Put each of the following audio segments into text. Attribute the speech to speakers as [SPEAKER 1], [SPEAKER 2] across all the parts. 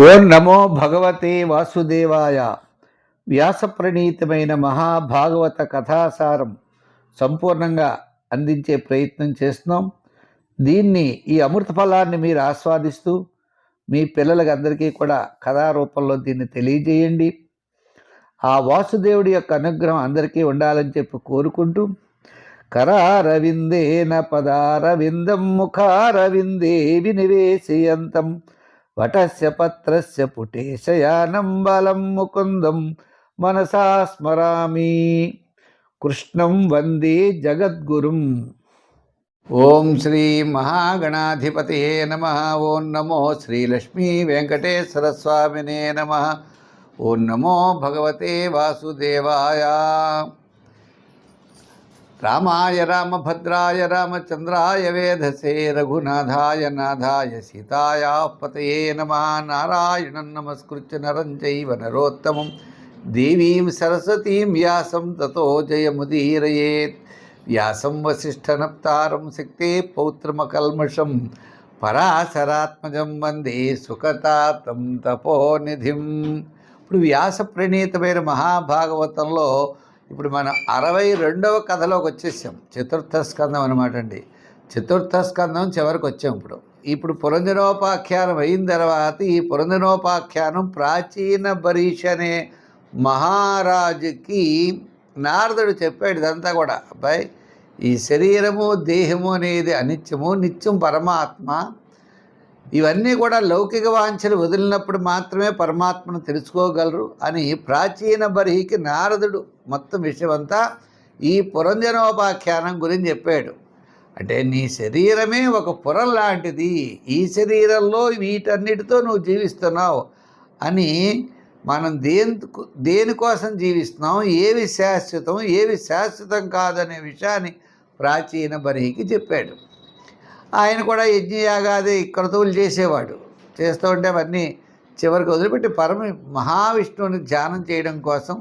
[SPEAKER 1] ఓం నమో భగవతే వాసుదేవాయ. వ్యాసప్రణీతమైన మహాభాగవత కథాసారం సంపూర్ణంగా అందించే ప్రయత్నం చేస్తున్నాం. ఈ అమృత ఫలాన్ని మీరు ఆస్వాదిస్తూ మీ పిల్లలకి అందరికీ కూడా కథారూపంలో దీన్ని తెలియజేయండి. ఆ వాసుదేవుడి యొక్క అనుగ్రహం అందరికీ ఉండాలని చెప్పి కోరుకుంటూ, కరారవిందేన పదారవిందం ముఖారవిందే వినివేశయంతం వటస్య పత్రస్య పుటేశయానం బలం ముకుందం మనసా స్మరామి. కృష్ణం వందే జగద్గురుం. ఓం శ్రీ మహాగణాధిపతయే నమః. ఓం నమో శ్రీలక్ష్మీ వెంకటేశ్వర స్వామినే నమః. ఓం నమో భగవతే వాసుదేవాయ. రామాయ రామభద్రాయ రామచంద్రాయ వేధసే రఘునాథాయ నాథాయ సీతాయా పతయే నమః. నారాయణం నమస్కృత్య నరం చైవ నరోత్తమం దేవీం సరస్వతీం వ్యాసం తతో జయముదీరయేత్. వ్యాసం వసిష్ఠనప్తారం శక్తే పౌత్రమకల్మషం పరాశరాత్మజం వందే సుఖతాతం తపోనిధిం. ఇప్పుడు వ్యాస ప్రణీతమైన మహాభాగవతంలో ఇప్పుడు మనం 62వ కథలోకి వచ్చేసాం. చతుర్థ స్కందం అనమాట అండి. చతుర్థ స్కందం చివరికి వచ్చాం. ఇప్పుడు పురంజనోపాఖ్యానం అయిన తర్వాత ఈ పురంజనోపాఖ్యానం ప్రాచీన బరీష్ అనే మహారాజుకి నారదుడు చెప్పాడు. ఇదంతా కూడా, అబ్బాయి, ఈ శరీరము దేహము అనేది అనిత్యము, నిత్యం పరమాత్మ. ఇవన్నీ కూడా లౌకిక వాంఛలు వదిలినప్పుడు మాత్రమే పరమాత్మను తెలుసుకోగలరు అని ప్రాచీన బర్హికి నారదుడు మొత్తం విషయమంతా ఈ పురంజనోపాఖ్యానం గురించి చెప్పాడు. అంటే నీ శరీరమే ఒక పురం లాంటిది, ఈ శరీరంలో వీటన్నిటితో నువ్వు జీవిస్తున్నావు అని, మనం దేనికోసం జీవిస్తున్నాం, ఏవి శాశ్వతం ఏవి శాశ్వతం కాదనే విషయాన్ని ప్రాచీన బర్హికి చెప్పాడు. ఆయన కూడా యజ్ఞయాగాది క్రతువులు చేసేవాడు. చేస్తూ ఉంటే అవన్నీ చివరికి వదిలిపెట్టి మహావిష్ణువుని ధ్యానం చేయడం కోసం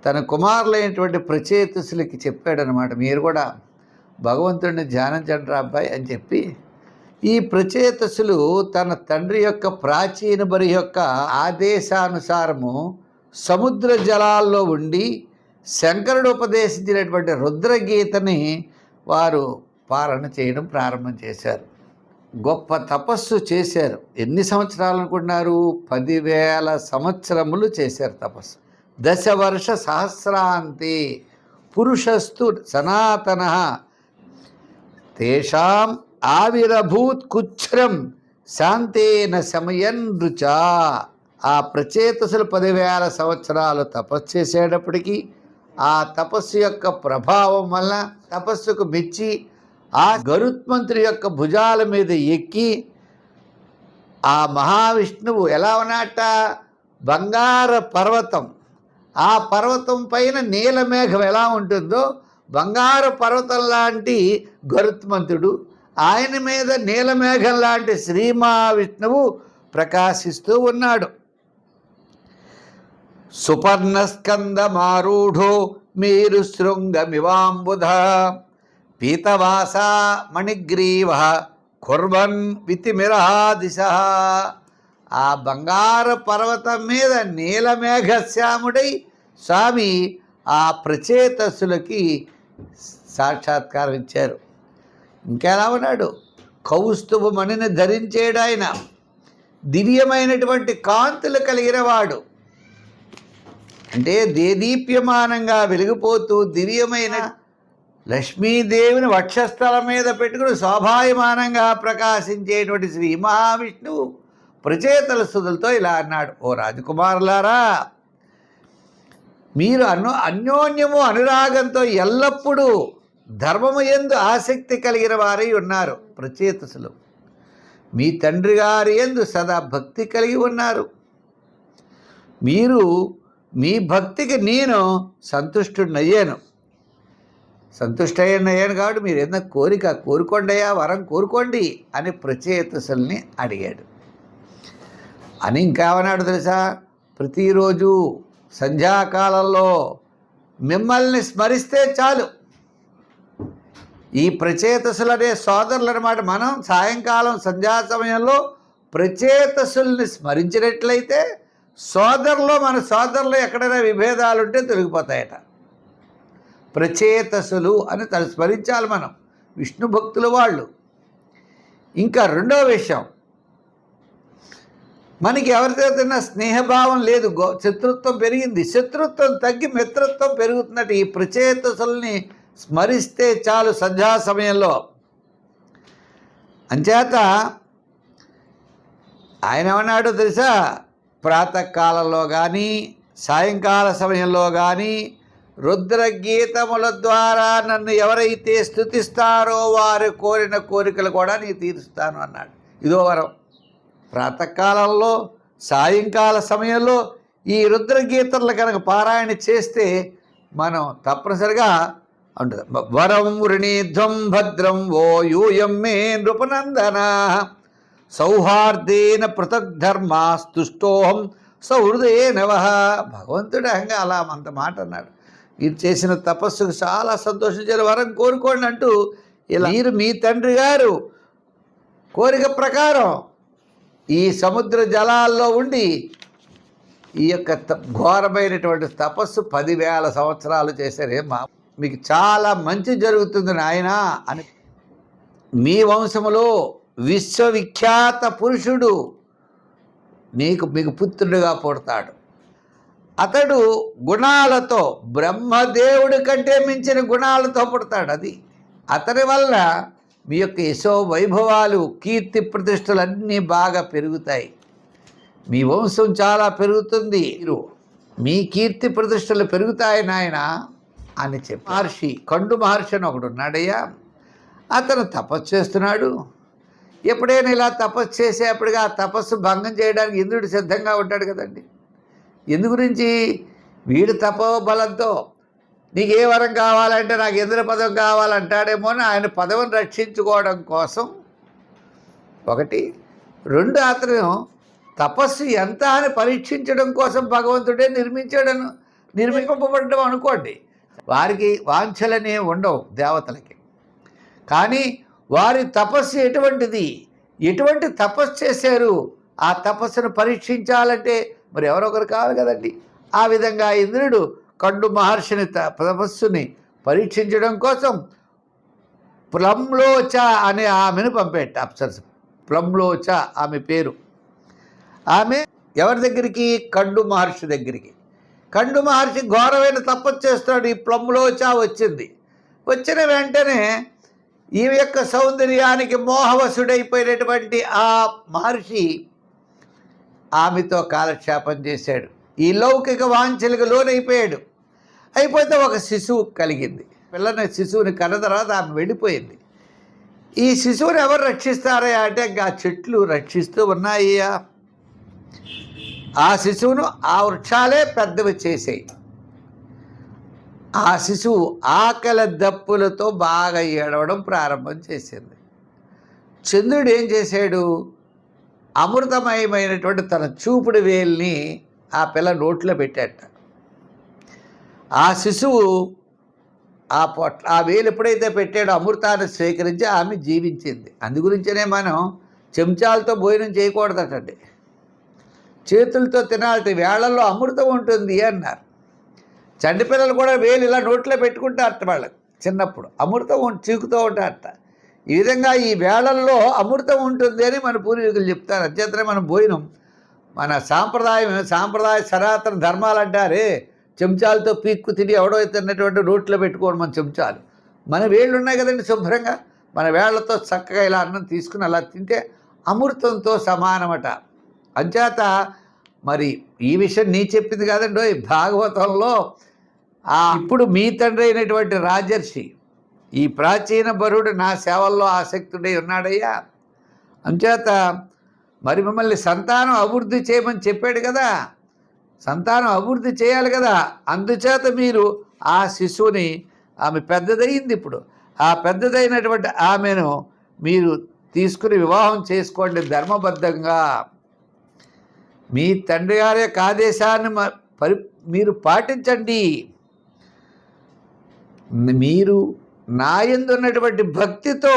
[SPEAKER 1] తన కుమారులైనటువంటి ప్రచేతసులకి చెప్పాడనమాట. మీరు కూడా భగవంతుడిని ధ్యానించండి రా అబ్బాయి అని చెప్పి, ఈ ప్రచేతసులు తన తండ్రి యొక్క ప్రాచీన బరి యొక్క ఆదేశానుసారము సముద్ర జలాల్లో ఉండి శంకరుడు ఉపదేశించినటువంటి రుద్రగీతని వారు పాలన చేయడం ప్రారంభం చేశారు. గొప్ప తపస్సు చేశారు. ఎన్ని సంవత్సరాలు అనుకుంటున్నారు? 10,000 సంవత్సరములు చేశారు తపస్సు. 10 వర్ష సహస్రాంతి పురుషస్తు సనాతన తేషాం ఆవిరభూత్ కుచ్ఛ్రం శాంతేన సమయన్ రుచా. ఆ ప్రచేతసులు 10,000 సంవత్సరాలు తపస్సు చేసేటప్పటికీ ఆ తపస్సు యొక్క ప్రభావం వల్ల తపస్సుకు మెచ్చి ఆ గరుత్మంతుడి యొక్క భుజాల మీద ఎక్కి ఆ మహావిష్ణువు ఎలా ఉన్నట్ట, బంగార పర్వతం, ఆ పర్వతం పైన నీలమేఘం ఎలా ఉంటుందో బంగారు పర్వతం లాంటి గరుత్మంతుడు, ఆయన మీద నీలమేఘం లాంటి శ్రీ మహావిష్ణువు ప్రకాశిస్తూ ఉన్నాడు. సుపర్ణస్కందమారూఢో మేరు శృంగమివాంబుధ పీతవాస మణిగ్రీవ కుర్వన్ వితిమిరహాదిశ. ఆ బంగార పర్వతం మీద నీలమేఘశ్యాముడై స్వామి ఆ ప్రచేతసులకి సాక్షాత్కారం ఇచ్చారు. ఇంకెలా ఉన్నాడు? కౌస్తుభమణిని ధరించేడు ఆయన. దివ్యమైనటువంటి కాంతులు కలిగిన వాడు. అంటే దేదీప్యమానంగా వెలిగిపోతూ దివ్యమైన లక్ష్మీదేవిని వక్షస్థలం మీద పెట్టుకుని శోభాయమానంగా ప్రకాశించేటువంటి శ్రీ మహావిష్ణువు ప్రచేతల స్తుతులతో ఇలా అన్నాడు, ఓ రాజకుమారులారా, మీరు అన్యోన్యము అనురాగంతో ఎల్లప్పుడూ ధర్మము యందు ఆసక్తి కలిగిన వారై ఉన్నారు. ప్రచేతసులు మీ తండ్రి గారి యందు సదా భక్తి కలిగి ఉన్నారు. మీ భక్తికి నేను సంతుష్టుడయ్యాను కాబట్టి మీరు ఏదైనా కోరుకోండియా, వరం కోరుకోండి అని ప్రచేతసుల్ని అడిగాడు. అని ఇంకేమన్నాడు తెలుసా? ప్రతిరోజు సంధ్యాకాలంలో మిమ్మల్ని స్మరిస్తే చాలు. ఈ ప్రచేతసులు అనే సోదరులు అన్నమాట. మనం సాయంకాలం సంధ్యా సమయంలో ప్రచేతసుల్ని స్మరించినట్లయితే మన సోదరులు ఎక్కడైనా విభేదాలు ఉంటే తొలగిపోతాయట. ప్రచేతసులు అని స్మరించాలి మనం, విష్ణు భక్తులు వాళ్ళు. ఇంకా రెండో విషయం, మనకి ఎవరితోనైనా స్నేహభావం లేదు, శత్రుత్వం పెరిగింది, శత్రుత్వం తగ్గి మిత్రత్వం పెరుగుతున్నట్టు ఈ ప్రచేతసుల్ని స్మరిస్తే చాలు సంధ్యా సమయంలో. అంచేత ఆయన ఏమన్నాడో తెలుసా, ప్రాతకాలంలో కానీ సాయంకాల సమయంలో కానీ రుద్రగీతముల ద్వారా నన్ను ఎవరైతే స్తుతిస్తారో వారు కోరిన కోరికలు కూడా నేను తీరుస్తాను అన్నాడు. ఇదో వరం. ప్రాతకాలంలో సాయంకాల సమయంలో ఈ రుద్రగీతలు కనుక పారాయణ చేస్తే మనం తప్పనిసరిగా ఉంటుంది. వరం వృణీధ్వం భద్రం ఓ యూయం మే నృపనందన సౌహార్దేన పృథగ్ధర్మాస్తుష్టోహం సౌహృదేనవ. భగవంతుడు అహంగా అలా అంత మాట అన్నాడు. మీరు చేసిన తపస్సుకు చాలా సంతోషించారు, వరం కోరుకోండి అంటూ ఇలా మీరు మీ తండ్రి గారు కోరిక ప్రకారం ఈ సముద్ర జలాల్లో ఉండి ఈ యొక్క ఘోరమైనటువంటి తపస్సు 10,000 సంవత్సరాలు చేశారేమా, మీకు చాలా మంచి జరుగుతుంది నాయన అని. మీ వంశములో విశ్వవిఖ్యాత పురుషుడు మీకు పుత్రుడిగా పుడతాడు. అతడు గుణాలతో, బ్రహ్మదేవుడి కంటే మించిన గుణాలతో పుడతాడు. అది అతని వల్ల మీ యొక్క యశో వైభవాలు, కీర్తి ప్రతిష్టలన్నీ బాగా పెరుగుతాయి. మీ వంశం చాలా పెరుగుతుంది, మీ కీర్తి ప్రతిష్టలు పెరుగుతాయి నాయన అని చెప్పి మహర్షి, కండు మహర్షి అని ఒకడు ఉన్నాడయ్యా, అతను తపస్సు చేస్తున్నాడు. ఎప్పుడైనా ఇలా తపస్సు చేసేప్పటిగా ఆ తపస్సు భంగం చేయడానికి ఇంద్రుడు సిద్ధంగా ఉంటాడు కదండి. ఎందు గురించి, వీడు తపోబలంతో నీకు ఏ వరం కావాలంటే నాకు ఇంద్ర పదం కావాలంటాడేమో అని ఆయన పదవిని రక్షించుకోవడం కోసం ఒకటి. రెండు, అతను తపస్సు ఎంత అని పరీక్షించడం కోసం భగవంతుడే నిర్మింపబడడం అనుకోండి. వారికి వాంఛలనే ఉండవు దేవతలకి, కానీ వారి తపస్సు ఎటువంటి తపస్సు చేశారు, ఆ తపస్సును పరీక్షించాలంటే మరి ఎవరొకరు కావాలి కదండి. ఆ విధంగా ఇంద్రుడు కండు మహర్షిని తపస్సుని పరీక్షించడం కోసం ప్లంలోచ అనే ఆమెను పంపేట అప్సరస. ప్లంలోచ ఆమె పేరు. ఆమె ఎవరి దగ్గరికి, కండు మహర్షి దగ్గరికి. కండు మహర్షి ఘోరమైన తపస్సు చేస్తాడు. ఈ ప్లంలోచ వచ్చిన వెంటనే ఈమె యొక్క సౌందర్యానికి మోహవశుడైపోయినటువంటి ఆ మహర్షి ఆమెతో కాలక్షేపం చేశాడు. ఈ లౌకిక వాంఛలకు లోనైపోయాడు. అయిపోతే ఒక శిశువు కలిగింది. శిశువుని కన్న తర్వాత ఆమె వెళ్ళిపోయింది. ఈ శిశువుని ఎవరు రక్షిస్తారా అంటే ఆ చెట్లు రక్షిస్తూ ఉన్నాయ్యా. ఆ శిశువును ఆ వృక్షాలే పెద్దవి చేసాయి. ఆ శిశువు ఆకలి దప్పులతో బాగా ఏడవడం ప్రారంభం చేసింది. చంద్రుడు ఏం చేశాడు, అమృతమయమైనటువంటి తన చూపుడు వేల్ని ఆ పిల్ల నోట్లో పెట్టాట. ఆ శిశువు ఆ వేలు ఎప్పుడైతే పెట్టాడో అమృతాన్ని స్వీకరించి ఆమె జీవించింది. అందుగురించనే మనం చెంచాలతో భోజనం చేయకూడదటండి, చేతులతో తినాలి. వేళల్లో అమృతం ఉంటుంది అన్నారు. చంటి పిల్లలు కూడా వేలు ఇలా నోట్లో పెట్టుకుంటారట, వాళ్ళకి చిన్నప్పుడు అమృతం చీకుతూ ఉంటారట. ఈ విధంగా ఈ వేళల్లో అమృతం ఉంటుంది అని మన పూర్వీకులు చెప్తారు. అత్యంతనే మన భోజనం, మన సాంప్రదాయ సనాతన ధర్మాలు అంటారే, చెంచాలతో పీక్కు తిని ఎవడో తిన్నటువంటి నోట్లో పెట్టుకోవడం మన చెంచాలు. మన వేళ్ళు ఉన్నాయి కదండి శుభ్రంగా, మన వేళ్లతో చక్కగా ఇలా అన్నం తీసుకుని అలా తింటే అమృతంతో సమానమట. అంచేత మరి ఈ విషయం నీ చెప్పింది కాదండి, భాగవతంలో ఇప్పుడు మీ తండ్రి అయినటువంటి రాజర్షి ఈ ప్రాచీన బరుడు నా సేవల్లో ఆసక్తుడై ఉన్నాడయ్యా. అంచేత మరి మిమ్మల్ని సంతానం అభివృద్ధి చేయమని చెప్పాడు కదా, సంతానం అభివృద్ధి చేయాలి కదా. అందుచేత మీరు ఆ శిశువుని, ఆమె పెద్దదయ్యింది ఇప్పుడు, ఆ పెద్దదైనటువంటి ఆమెను మీరు తీసుకుని వివాహం చేసుకోండి ధర్మబద్ధంగా. మీ తండ్రి గారి యొక్క ఆదేశాన్ని మీరు పాటించండి. మీరు నా యందు ఉన్నటువంటి భక్తితో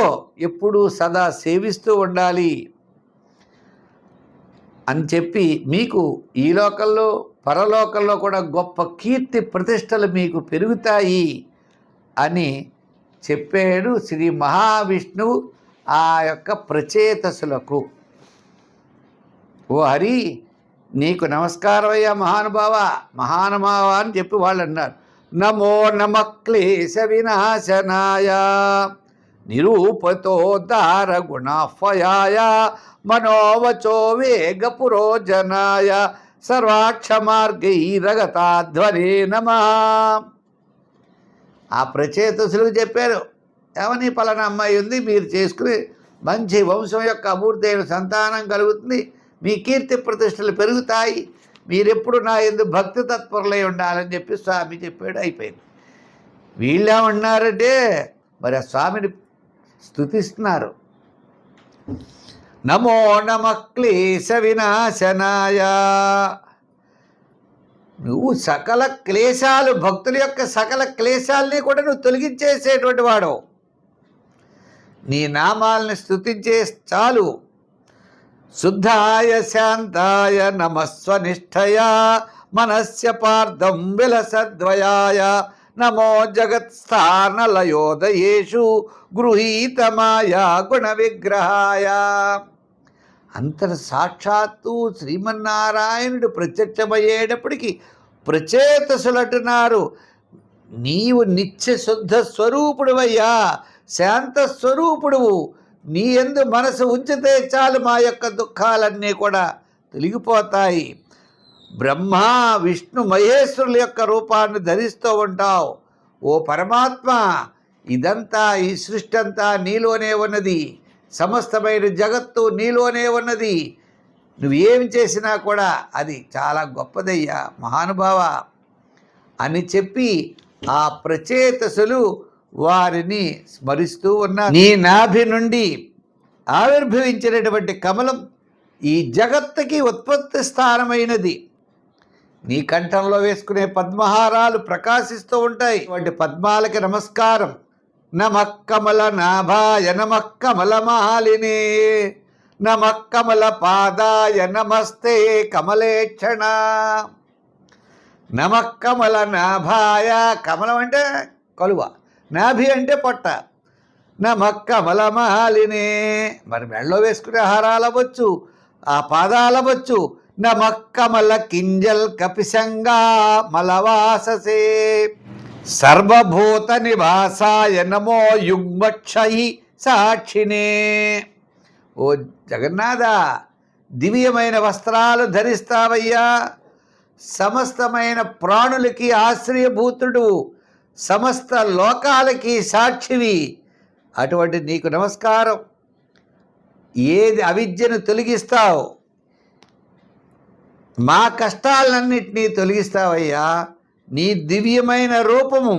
[SPEAKER 1] ఎప్పుడూ సదా సేవిస్తూ ఉండాలి. అని చెప్పి మీకు ఈ లోకంలో పరలోకంలో కూడా గొప్ప కీర్తి ప్రతిష్టలు మీకు పెరుగుతాయి అని చెప్పాడు శ్రీ మహావిష్ణువు ఆ యొక్క ప్రచేతసులకు. ఓ హరి, నీకు నమస్కారం అయ్యా మహానుభావ, మహానుభావ అని చెప్పి వాళ్ళు అన్నారు. నమో నమ క్లేశ వినాశనాయ నిరూపతోద్ధార గుణాఫయాయ మనోవచో వేగ పురోజనాయ సర్వాక్షమార్గైరగతాధ్వరే నమః. ఆ ప్రచేతసులకు చెప్పారు, ఏమని పలానా అమ్మాయి ఉంది, మీరు చేసుకుని మంచి వంశం యొక్క అమూర్తైన సంతానం కలుగుతుంది, మీ కీర్తి ప్రతిష్టలు పెరుగుతాయి, మీరెప్పుడు నా యందు భక్తి తత్పరులై ఉండాలని చెప్పి స్వామి చెప్పాడు. అయిపోయింది. వీళ్ళేమన్నారంటే మరి ఆ స్వామిని స్తుతిస్తున్నారు. నమో నమ క్లేశ వినాశనాయ. నువ్వు సకల క్లేశాలు, భక్తుల యొక్క సకల క్లేశాలని కూడా నువ్వు తొలగించేసేటువంటి వాడు. నీ నామాలని స్తుతించే చాలు. శుద్ధాయ శాంతాయ నమస్వనిష్టయా మనస్య పార్థం విలసద్వయాయ నమో జగత్స్థానలయోదయేషు గృహీతమాయ గుణ విగ్రహాయ. అంతర సాక్షాత్తు శ్రీమన్నారాయణుడు ప్రత్యక్షమయ్యేటప్పటికీ ప్రచేతసులంటున్నారు, నీవు నిత్య శుద్ధ స్వరూపుడువయ్యా, శాంత స్వరూపుడువు, నీ యందు మనసు ఉంచితే చాలు మా యొక్క దుఃఖాలన్నీ కూడా తొలగిపోతాయి. బ్రహ్మ విష్ణు మహేశ్వరుల యొక్క రూపాన్ని ధరిస్తూ ఉంటావు. ఓ పరమాత్మ, ఇదంతా ఈ సృష్టి అంతా నీలోనే ఉన్నది, సమస్తమైన జగత్తు నీలోనే ఉన్నది, నువ్వేమి చేసినా కూడా అది చాలా గొప్పదయ్యా మహానుభావ అని చెప్పి ఆ ప్రచేతసులు వారిని స్మరిస్తూ ఉన్నారు. నీ నాభి నుండి ఆవిర్భవించినటువంటి కమలం ఈ జగత్తుకి ఉత్పత్తి స్థానమైనది. నీ కంఠంలో వేసుకునే పద్మహారాలు ప్రకాశిస్తూ ఉంటాయి. వాటి పద్మాలకి నమస్కారం. నమః కమల నాభాయ నమః కమల మాలినే నమః కమల పాదాయ నమస్తే కమలేక్షణ. నమః కమల నాభాయ, కమలం అంటే కలువ, నాభి అంటే పొట్ట. నమః కమల మాలినే, మరి మెళ్ళలో వేసుకునే హారాలు అవ్వచ్చు, ఆ పాదాలు అవ్వచ్చు. నమః కమల కింజల్ కపిశంగా మలవాససే సర్వభూత నివాసాయ నమో యుగ్మక్షయి సాక్షినే. ఓ జగన్నాథ, దివ్యమైన వస్త్రాలు ధరిస్తావయ్యా, సమస్తమైన ప్రాణులకి ఆశ్రయభూతుడు, సమస్త లోకాలకి సాక్షివి. అటువంటి నీకు నమస్కారం. ఏది అవిద్యను తొలగిస్తావు, మా కష్టాలన్నింటినీ తొలగిస్తావయ్యా. నీ దివ్యమైన రూపము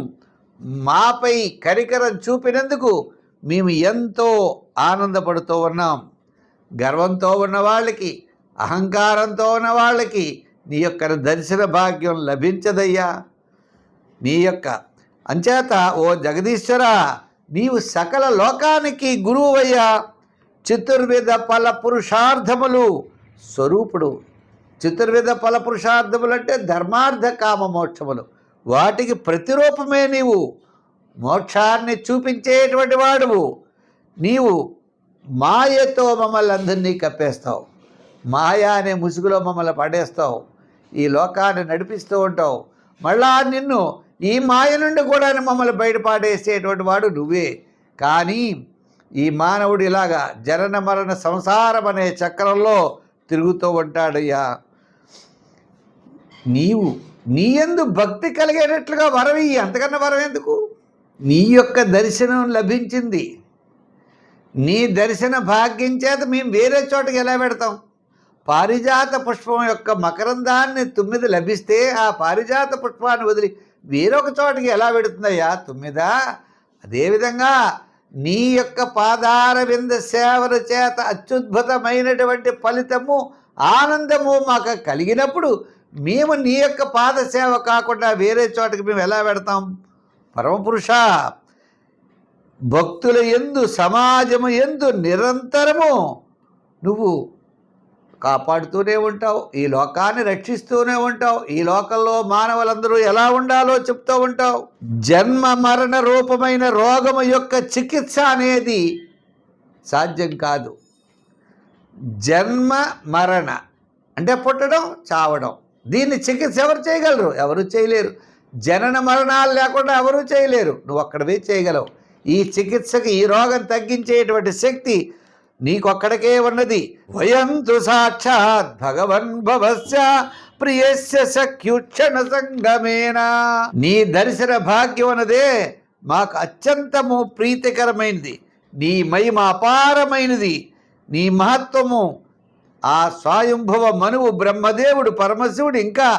[SPEAKER 1] మాపై కరికరం చూపినందుకు మేము ఎంతో ఆనందపడుతూ ఉన్నాం. గర్వంతో ఉన్న వాళ్ళకి, అహంకారంతో ఉన్న వాళ్ళకి నీ యొక్క దర్శన భాగ్యం లభించదయ్యా. నీ యొక్క అంచేత ఓ జగదీశ్వర, నీవు సకల లోకానికి గురువయ్యా. చతుర్విధ ఫల పురుషార్థములు స్వరూపుడు. చతుర్విధ ఫల పురుషార్థములు అంటే ధర్మార్థ కామ మోక్షములు, వాటికి ప్రతిరూపమే నీవు. మోక్షాన్ని చూపించేటువంటి వాడువు నీవు. మాయతో మమ్మల్ని అందరినీ కప్పేస్తావు, మాయా అనే ముసుగులో మమ్మల్ని పడేస్తావు, ఈ లోకాన్ని నడిపిస్తూ ఉంటావు. మళ్ళా నిన్ను ఈ మాయ నుండి కూడా మమ్మల్ని బయటపాడేసేటువంటి వాడు నువ్వే. కానీ ఈ మానవుడు ఇలాగా జనన మరణ సంసారం అనే చక్రంలో తిరుగుతూ ఉంటాడయ్యా. నీవు నీ యందు భక్తి కలిగేటట్లుగా వరవి, అంతకన్నా వరం ఎందుకు? నీ యొక్క దర్శనం లభించింది. నీ దర్శన భాగ్యం చేత మేము వేరే చోటకి ఎలా పెడతాం? పారిజాత పుష్పం యొక్క మకరందాన్ని తుమ్మిద లభిస్తే ఆ పారిజాత పుష్పాన్ని వదిలి వేరొక చోటకి ఎలా పెడుతుందయ్యా తుమ్మిద? అదేవిధంగా నీ యొక్క పాదార వింద సేవల చేత అత్యుద్భుతమైనటువంటి ఫలితము, ఆనందము మాకు కలిగినప్పుడు మేము నీ యొక్క పాద సేవ కాకుండా వేరే చోటకి మేము ఎలా పెడతాం? పరమపురుష, భక్తుల యందు, సమాజము యందు నిరంతరము నువ్వు కాపాడుతూనే ఉంటావు, ఈ లోకాన్ని రక్షిస్తూనే ఉంటావు, ఈ లోకంలో మానవులందరూ ఎలా ఉండాలో చెప్తూ ఉంటావు. జన్మ మరణ రూపమైన రోగము యొక్క చికిత్స అనేది సాధ్యం కాదు. జన్మ మరణ అంటే పుట్టడం, చావడం. దీన్ని చికిత్స ఎవరు చేయగలరు? ఎవరు చేయలేరు. జనన మరణాలు లేకుండా ఎవరూ చేయలేరు, నువ్వు ఒక్కడవే చేయగలవు. ఈ చికిత్సకి, ఈ రోగం తగ్గించేటువంటి శక్తి నీకొక్కడికే ఉన్నది. వయంతు సాక్షాత్ భగవన్ భవస్య ప్రియస్య సఖ్యుక్షణ సంగమేన. నీ దర్శన భాగ్యం అన్నదే మాకు అత్యంతము ప్రీతికరమైనది. నీ మహిమ అపారమైనది, నీ మహత్వము. ఆ స్వయంభవ మనువు బ్రహ్మదేవుడు, పరమశివుడు, ఇంకా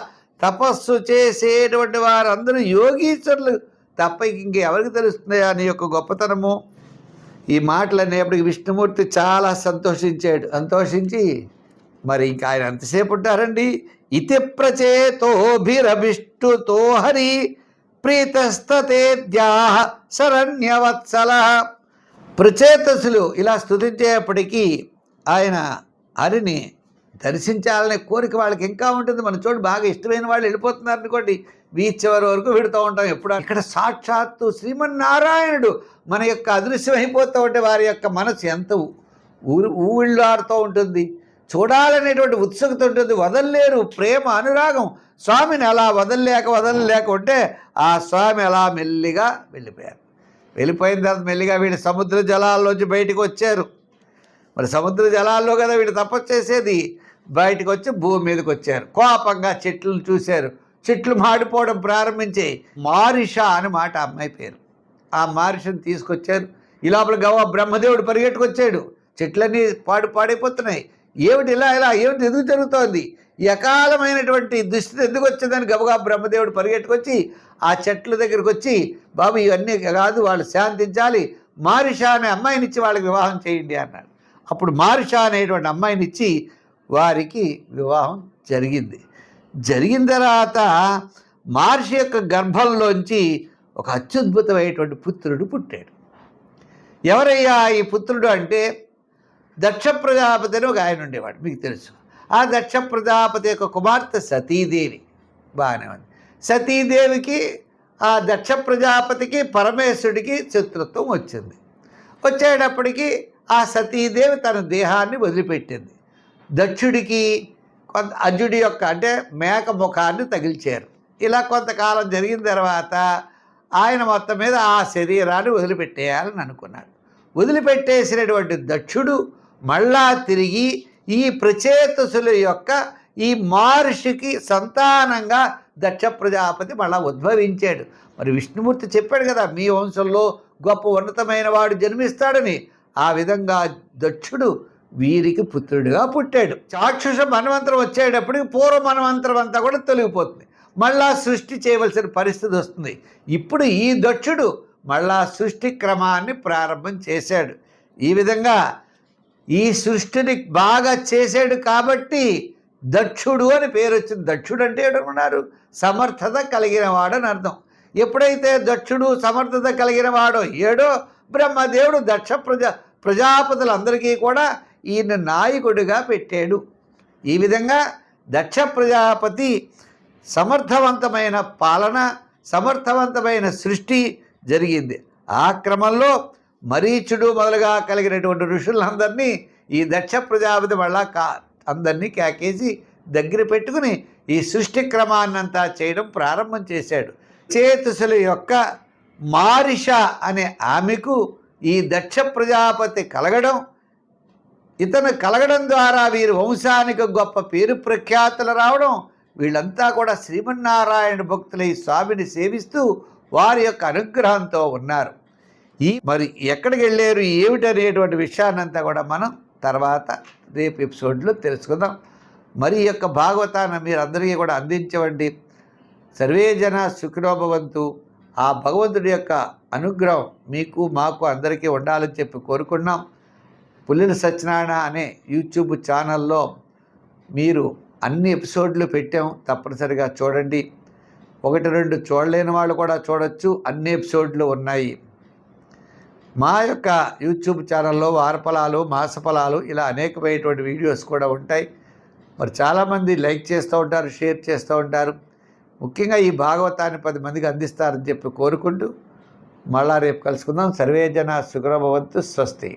[SPEAKER 1] తపస్సు చేసేటువంటి వారందరూ యోగీశ్వరులు తప్ప ఇంకెవరికి తెలుస్తుందా నీ యొక్క గొప్పతనము? ఈ మాటలు అనేప్పటికి విష్ణుమూర్తి చాలా సంతోషించి మరి ఇంకా ఆయన ఎంతసేపు ఉంటారండి. ఇతి ప్రచేతోభిరభిష్టుతో హరి ప్రీతస్తేద్యాహ శరణ్యవత్సల. ప్రచేతసులు ఇలా స్తుతించేప్పటికీ ఆయన హరిని దర్శించాలనే కోరిక వాళ్ళకి ఇంకా ఉంటుంది. మన చోటు బాగా ఇష్టమైన వాళ్ళు వెళ్ళిపోతున్నారు అనుకోండి, బీచ్ చివరి వరకు వెళుతూ ఉంటాం. ఎప్పుడు ఇక్కడ సాక్షాత్తు శ్రీమన్నారాయణుడు మన యొక్క అదృశ్యం అయిపోతూ ఉంటే వారి యొక్క మనసు ఎంత ఊళ్ళాడుతూ ఉంటుంది. చూడాలనేటువంటి ఉత్సుకత ఉంటుంది, వదలలేరు. ప్రేమ, అనురాగం. స్వామిని అలా వదలలేక ఉంటే ఆ స్వామి అలా మెల్లిగా వెళ్ళిపోయారు. వెళ్ళిపోయిన తర్వాత మెల్లిగా వీళ్ళు సముద్ర జలాల్లోంచి బయటకు వచ్చారు. మరి సముద్ర జలాల్లో కదా వీళ్ళు తపస్సు చేసేది. బయటకు వచ్చి భూమి మీదకి వచ్చారు. కోపంగా చెట్లను చూశారు. చెట్లు మాడిపోవడం ప్రారంభించాయి. మారిష అని మాట అమ్మాయి పేరు. ఆ మారిషను తీసుకొచ్చారు. ఈ లోపల బ్రహ్మదేవుడు పరిగెట్టుకొచ్చాడు. చెట్లన్నీ పాడైపోతున్నాయి. ఏమిటి ఇలా ఏమిటి ఎందుకు జరుగుతోంది? ఈ అకాలమైనటువంటి దుస్థితి ఎందుకు వచ్చిందని గబగా బ్రహ్మదేవుడు పరిగెట్టుకొచ్చి ఆ చెట్ల దగ్గరికి వచ్చి, బాబు ఇవన్నీ కాదు, వాళ్ళు శాంతించాలి, మారిష అనే అమ్మాయినిచ్చి వాళ్ళకి వివాహం చేయండి అన్నాడు. అప్పుడు మారిష అనేటువంటి అమ్మాయినిచ్చి వారికి వివాహం జరిగిన తర్వాత మహర్షి యొక్క గర్భంలోంచి ఒక అత్యద్భుతమైనటువంటి పుత్రుడు పుట్టాడు. ఎవరయ్యా ఈ పుత్రుడు అంటే, దక్ష ప్రజాపతి అని ఒక ఆయన ఉండేవాడు, మీకు తెలుసు. ఆ దక్ష ప్రజాపతి యొక్క కుమార్తె సతీదేవి. బాగానే ఉంది. సతీదేవికి ఆ దక్ష ప్రజాపతికి పరమేశ్వరుడికి శత్రుత్వం వచ్చేటప్పటికి ఆ సతీదేవి తన దేహాన్ని వదిలిపెట్టింది. దక్షుడికి అర్జుడి యొక్క అంటే మేక ముఖాన్ని తగిల్చారు. ఇలా కొంతకాలం జరిగిన తర్వాత ఆయన మొత్తం మీద ఆ శరీరాన్ని వదిలిపెట్టేయాలని అనుకున్నాడు. వదిలిపెట్టేసినటువంటి దక్షుడు మళ్ళా తిరిగి ఈ ప్రచేతసుల యొక్క ఈ మహర్షికి సంతానంగా దక్ష ప్రజాపతి మళ్ళా ఉద్భవించాడు. మరి విష్ణుమూర్తి చెప్పాడు కదా, మీ వంశంలో గొప్ప ఉన్నతమైన వాడు జన్మిస్తాడని. ఆ విధంగా దక్షుడు వీరికి పుత్రుడిగా పుట్టాడు. చాక్షుష మన్వంతరం వచ్చేటప్పటికి పూర్వ మన్వంతరం అంతా కూడా తొలగిపోతుంది. మళ్ళా సృష్టి చేయవలసిన పరిస్థితి వస్తుంది. ఇప్పుడు ఈ దక్షుడు మళ్ళా సృష్టి క్రమాన్ని ప్రారంభం చేశాడు. ఈ విధంగా ఈ సృష్టిని బాగా చేశాడు కాబట్టి దక్షుడు అని పేరు వచ్చింది. దక్షుడు అంటే ఏమన్నారు? సమర్థత కలిగిన వాడని అర్థం. ఎప్పుడైతే దక్షుడు సమర్థత కలిగిన వాడో ఏడో బ్రహ్మదేవుడు దక్ష ప్రజాపతులందరికీ కూడా ఈయన నాయకుడిగా పెట్టాడు. ఈ విధంగా దక్ష ప్రజాపతి సమర్థవంతమైన పాలన, సమర్థవంతమైన సృష్టి జరిగింది. ఆ క్రమంలో మరీచుడు మొదలుగా కలిగినటువంటి ఋషులందరినీ ఈ దక్ష ప్రజాపతి మళ్ళా అందరినీ కేకేసి దగ్గర పెట్టుకుని ఈ సృష్టి క్రమాన్నంతా చేయడం ప్రారంభం చేశాడు. చేతుసుల యొక్క మారిష అనే ఆమెకు ఈ దక్ష ప్రజాపతి కలగడం, ఇతను కలగడం ద్వారా వీరి వంశానికి గొప్ప పేరు ప్రఖ్యాతులు రావడం, వీళ్ళంతా కూడా శ్రీమన్నారాయణ భక్తుల ఈ స్వామిని సేవిస్తూ వారి యొక్క అనుగ్రహంతో ఉన్నారు. మరి ఎక్కడికి వెళ్ళారు ఏమిటనేటువంటి విషయాన్నంతా కూడా మనం తర్వాత రేపు ఎపిసోడ్లో తెలుసుకుందాం. మరి ఈ యొక్క భాగవతాన్ని మీరందరికీ కూడా అందించవండి. సర్వే జన సుఖినో భవంతు. ఆ భగవంతుడి యొక్క అనుగ్రహం మీకు మాకు అందరికీ ఉండాలని చెప్పి కోరుకున్నాం. పుల్లెల సత్యనారాయణ అనే యూట్యూబ్ ఛానల్లో మీరు అన్ని ఎపిసోడ్లు పెట్టాం, తప్పనిసరిగా చూడండి. 1-2 చూడలేని వాళ్ళు కూడా చూడొచ్చు, అన్ని ఎపిసోడ్లు ఉన్నాయి. మా యొక్క యూట్యూబ్ ఛానల్లో వారఫలాలు, మాసఫలాలు ఇలా అనేకమైనటువంటి వీడియోస్ కూడా ఉంటాయి. మరి చాలామంది లైక్ చేస్తూ ఉంటారు, షేర్ చేస్తూ ఉంటారు. ముఖ్యంగా ఈ భాగవతాన్ని 10 మందికి అందిస్తారని చెప్పి కోరుకుంటూ మళ్ళా రేపు కలుసుకుందాం. సర్వే జన సుఖినో భవంతు. స్వస్తి.